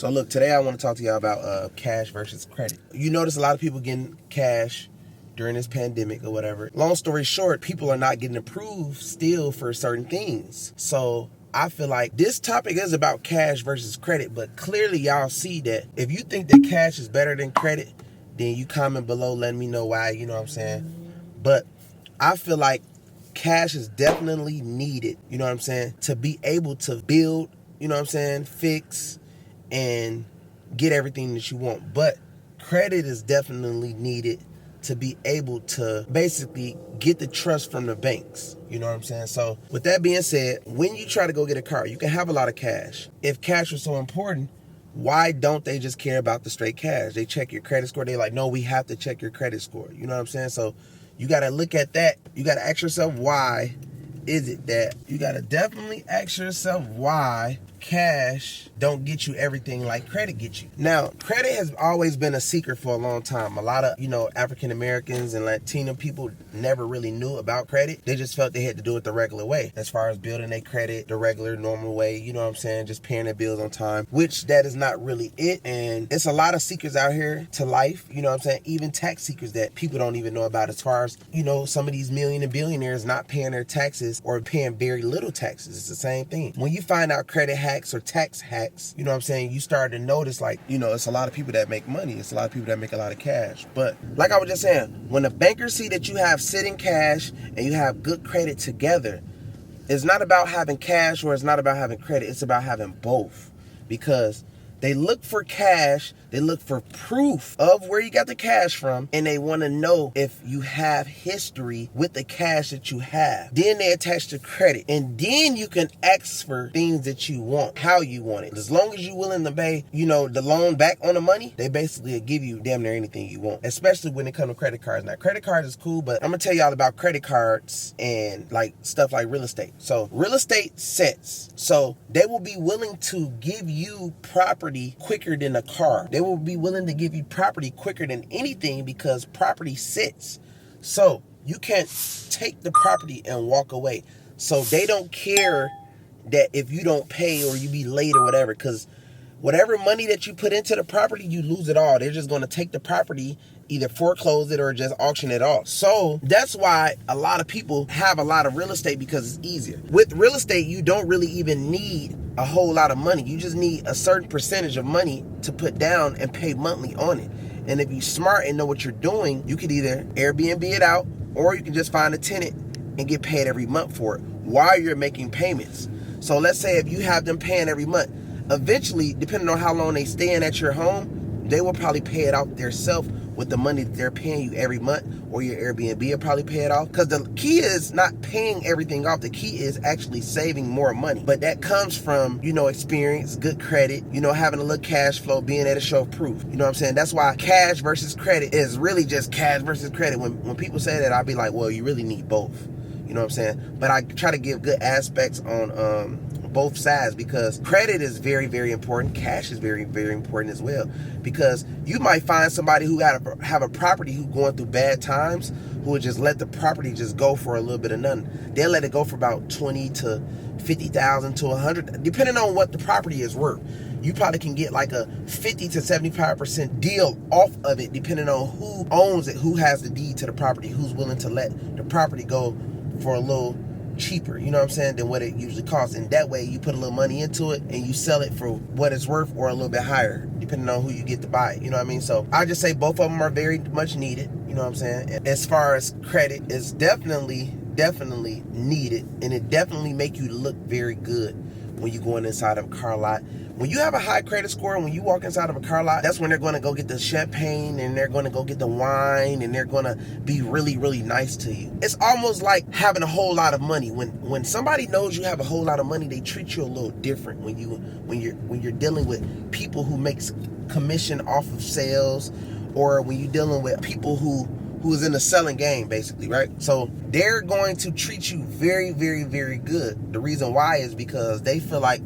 So look, today I want to talk to y'all about cash versus credit. You notice a lot of people getting cash during this pandemic or whatever. Long story short, people are not getting approved still for certain things. So I feel like this topic is about cash versus credit, but clearly y'all see that if you think that cash is better than credit, then you comment below letting me know why, you know what I'm saying? But I feel like cash is definitely needed, you know what I'm saying, to be able to build, you know what I'm saying, fix, and get everything that you want. But credit is definitely needed to be able to basically get the trust from the banks. You know what I'm saying? So with that being said, when you try to go get a car, you can have a lot of cash. If cash was so important, why don't they just care about the straight cash? They check your credit score. They're like, no, we have to check your credit score. You know what I'm saying? So you got to look at that. You got to ask yourself, why is it that you got to definitely ask yourself why cash don't get you everything like credit gets you. Now, credit has always been a secret for a long time. A lot of, African Americans and Latino people never really knew about credit. They just felt they had to do it the regular way, as far as building their credit the regular, normal way, you know what I'm saying, just paying their bills on time, which that is not really it. And it's a lot of secrets out here to life, you know what I'm saying, even tax secrets that people don't even know about, as far as, some of these million and billionaires not paying their taxes or paying very little taxes. It's the same thing. When you find out credit hacks or tax hacks, you know what I'm saying, you start to notice, it's a lot of people that make money. It's a lot of people that make a lot of cash. But like I was just saying, when the bankers see that you have sitting cash and you have good credit together, it's not about having cash or it's not about having credit. It's about having both. Because they look for cash, they look for proof of where you got the cash from, and they want to know if you have history with the cash that you have. Then they attach the credit, and then you can ask for things that you want, how you want it. As long as you're willing to pay, the loan back on the money, they basically give you damn near anything you want, especially when it comes to credit cards. Now, credit cards is cool, but I'm going to tell y'all about credit cards and stuff like real estate. So real estate sets. So they will be willing to give you property quicker than a car. They will be willing to give you property quicker than anything because property sits. So you can't take the property and walk away. So they don't care that if you don't pay or you be late or whatever, because whatever money that you put into the property, you lose it all. They're just going to take the property, either foreclose it or just auction it off. So that's why a lot of people have a lot of real estate, because it's easier. With real estate, you don't really even need a whole lot of money. You just need a certain percentage of money to put down and pay monthly on it. And if you're smart and know what you're doing, you could either Airbnb it out, or you can just find a tenant and get paid every month for it while you're making payments. So let's say if you have them paying every month, eventually, depending on how long they staying at your home, they will probably pay it off themselves with the money that they're paying you every month, or your Airbnb will probably pay it off. Because the key is not paying everything off. The key is actually saving more money. But that comes from, experience, good credit, having a little cash flow, being able to show proof. You know what I'm saying? That's why cash versus credit is really just cash versus credit. When people say that, I'll be like, well, you really need both. You know what I'm saying? But I try to give good aspects on both sides, because credit is very, very important. Cash is very, very important as well, because you might find somebody who have a property who going through bad times, who would just let the property just go for a little bit of nothing. They'll let it go for about 20 to 50,000 to 100, depending on what the property is worth. You probably can get like a 50 to 75% deal off of it, depending on who owns it, who has the deed to the property, who's willing to let the property go for a little cheaper, you know what I'm saying, than what it usually costs. And that way you put a little money into it and you sell it for what it's worth, or a little bit higher, depending on who you get to buy it, you know what I mean? So I just say both of them are very much needed, you know what I'm saying? As far as credit, is definitely needed, and it definitely make you look very good when you're going inside of a car lot. When you have a high credit score, when you walk inside of a car lot, that's when they're going to go get the champagne, and they're going to go get the wine, and they're going to be really, really nice to you. It's almost like having a whole lot of money. When somebody knows you have a whole lot of money, they treat you a little different when you're dealing with people who makes commission off of sales, or when you're dealing with people who is in the selling game, basically, right? So they're going to treat you very, very, very good. The reason why is because they feel like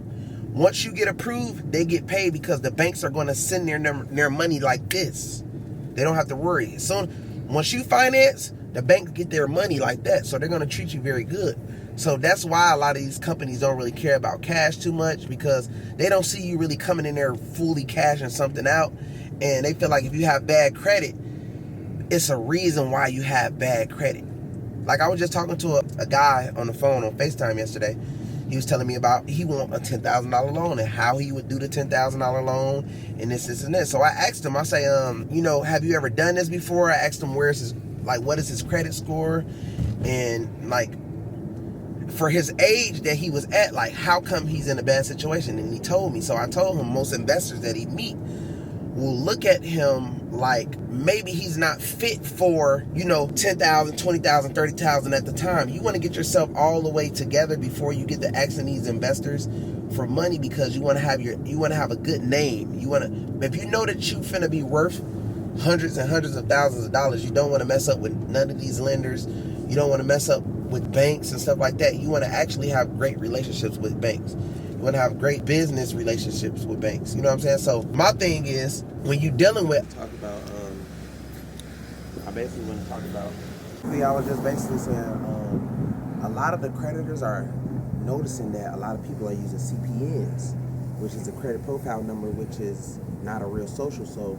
once you get approved, they get paid, because the banks are going to send their money like this. They don't have to worry. So once you finance, The banks get their money like that, so they're going to treat you very good. So that's why a lot of these companies don't really care about cash too much, because they don't see you really coming in there fully cashing something out. And they feel like if you have bad credit, it's a reason why you have bad credit. Like, I was just talking to a guy on the phone on FaceTime yesterday. He was telling me about he want a $10,000 loan and how he would do the $10,000 loan and this and this. So I asked him, I say, have you ever done this before? I asked him what is his credit score? And like, for his age that he was at, like, how come he's in a bad situation? And he told me. So I told him most investors that he meet will look at him like maybe he's not fit for, $10,000, $20,000, $30,000 at the time. You want to get yourself all the way together before you get to asking these investors for money, because you want to have a good name. If you know that you finna be worth hundreds and hundreds of thousands of dollars, you don't want to mess up with none of these lenders. You don't want to mess up with banks and stuff like that. You want to actually have great relationships with banks. You want to have great business relationships with banks. You know what I'm saying? So my thing is, when you're dealing with, I basically want to talk about, I was just basically saying, a lot of the creditors are noticing that a lot of people are using CPNs, which is a credit profile number, which is not a real social. So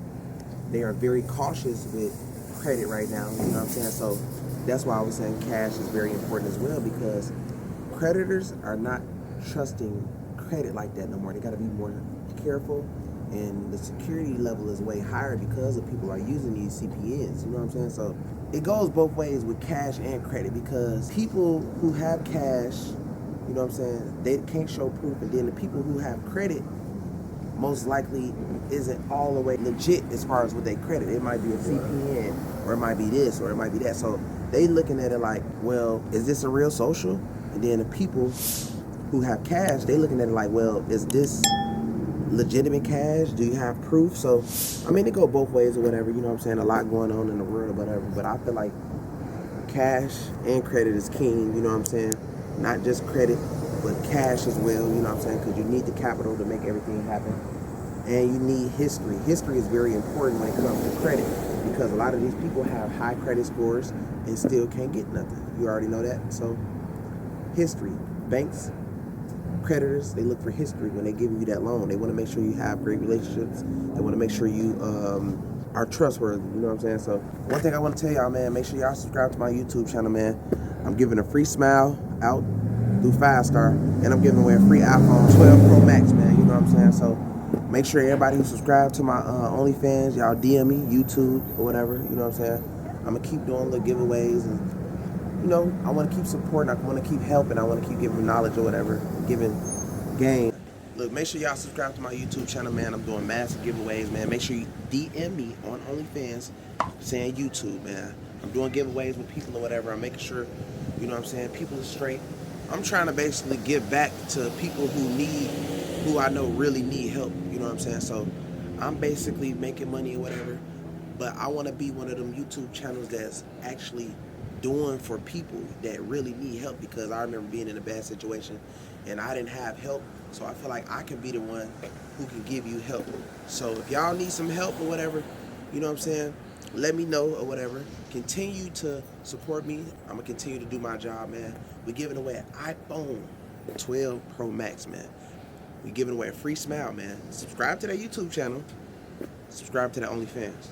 they are very cautious with credit right now. You know what I'm saying? So that's why I was saying cash is very important as well, because creditors are not trusting credit like that no more. They got to be more careful, and the security level is way higher because of people are using these CPNs. You know what I'm saying? So it goes both ways with cash and credit, because people who have cash, you know what I'm saying, they can't show proof, and then the people who have credit most likely isn't all the way legit as far as what they credit. It might be a CPN, or it might be this, or it might be that. So they looking at it like, well, is this a real social? And then the people who have cash, they looking at it like, well, is this legitimate cash? Do you have proof? So, I mean, it go both ways or whatever. You know what I'm saying? A lot going on in the world or whatever. But I feel like cash and credit is king. You know what I'm saying? Not just credit, but cash as well. You know what I'm saying? Because you need the capital to make everything happen. And you need history. History is very important when it comes to credit, because a lot of these people have high credit scores and still can't get nothing. You already know that. So, history. Banks, creditors, they look for history when they give you that loan. They want to make sure you have great relationships. They want to make sure you are trustworthy. You know what I'm saying? So one thing I want to tell y'all, man, make sure y'all subscribe to my YouTube channel, man. I'm giving a free smile out through 5-star, and I'm giving away a free iPhone 12 Pro Max, man. You know what I'm saying? So make sure everybody who subscribed to my OnlyFans, y'all DM me, YouTube, or whatever. You know what I'm saying? I'm going to keep doing little giveaways, and I want to keep supporting, I want to keep helping, I want to keep giving knowledge or whatever, giving game. Look, make sure y'all subscribe to my YouTube channel, man. I'm doing massive giveaways, man. Make sure you DM me on OnlyFans saying YouTube, man. I'm doing giveaways with people or whatever. I'm making sure, you know what I'm saying, people are straight. I'm trying to basically give back to people who I know really need help, you know what I'm saying? So I'm basically making money or whatever, but I want to be one of them YouTube channels that's actually doing for people that really need help, because I remember being in a bad situation and I didn't have help. So I feel like I can be the one who can give you help. So if y'all need some help or whatever, you know what I'm saying, let me know or whatever. Continue to support me. I'm going to continue to do my job, man. We're giving away an iPhone 12 Pro Max, man. We're giving away a free smile, man. Subscribe to that YouTube channel. Subscribe to the OnlyFans.